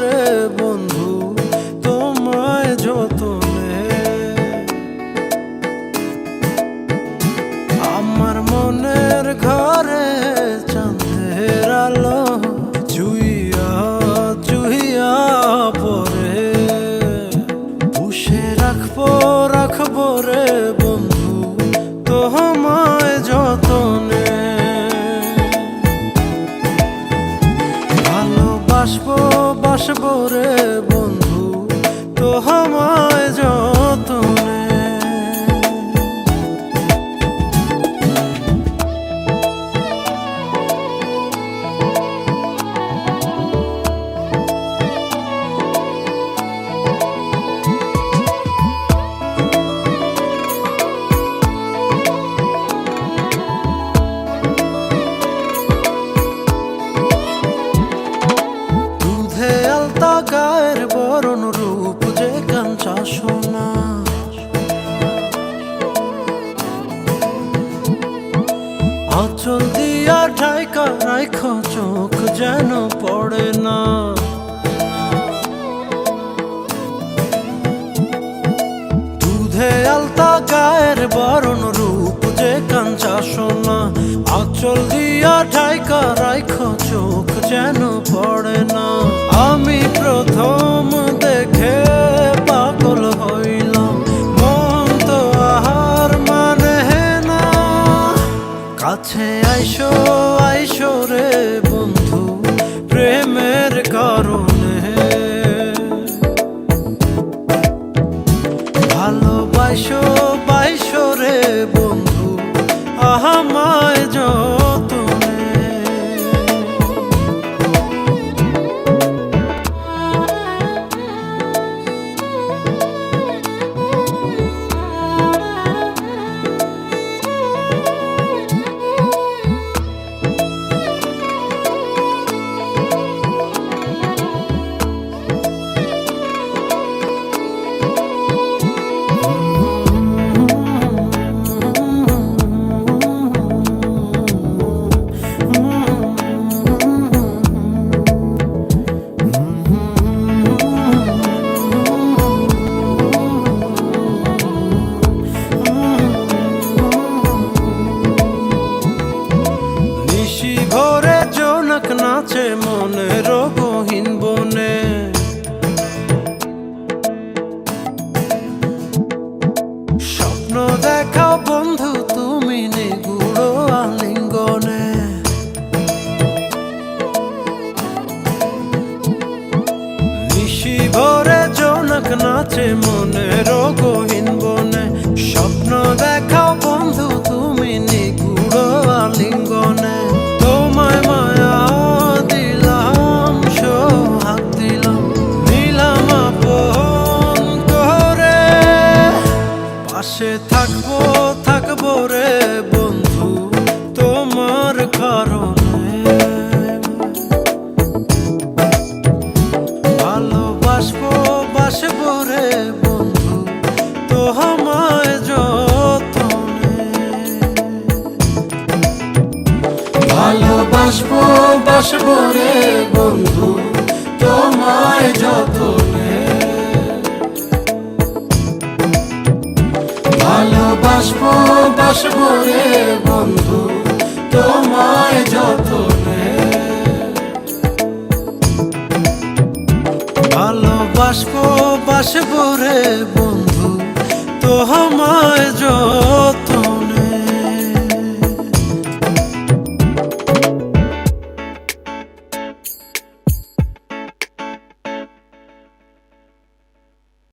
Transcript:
রে বন্ধু তোমায় যতনে। আমার মনের ঘরে চাঁদের আলো চুইয়া চুইয়া পরে, পুষে রাখবো রে বন্ধু তোমায় যতনে। ভালোবাসবো রে বন্ধু তোমায় যতনে। গায়ের বরণ রূপ যে কাঞ্চা সোনা, আঁচল দিয়া ঢাইকা রাখো চোখ যেন পড়ে না। দুধে আলতা গায়ের বরণ রূপ যে কাঞ্চা সোনা, আঁচল দিয়া ঢাইকা রাখো চোখ যেন পড়ে না। আমি প্রথম দেখে পাগল হইলাম, মন তো আহার মানে না। কাছে আইসো রে বন্ধু প্রেমের কারণে। ভালোবাসো রে বন্ধু আমায় যতনে। ভোরে জোনাক নাচে মনের গহীন বনে, স্বপ্ন দেখাও বন্ধু তুমি নিগুড় আলিঙ্গনে। নিশি ভোরে জোনাক নাচে মনের গহীন বনে, স্বপ্ন দেখাও বন্ধু তুমি নিগুড় আলিঙ্গনে। তোমায় মায়া দিলাম, সোহাগ দিলাম, নিলাম আপন করে। পাশে থাকবো রে বন্ধু তোমার কারণে। ভালোবাসবো রে বন্ধু তোমায় যতনে। ভালোবাসবো রে বন্ধু তোমায় যতনে। ভালোবাসবো রে বন্ধু তোমায় যতনে। ভালোবাসবো রে বন্ধু তোমায় যতনে।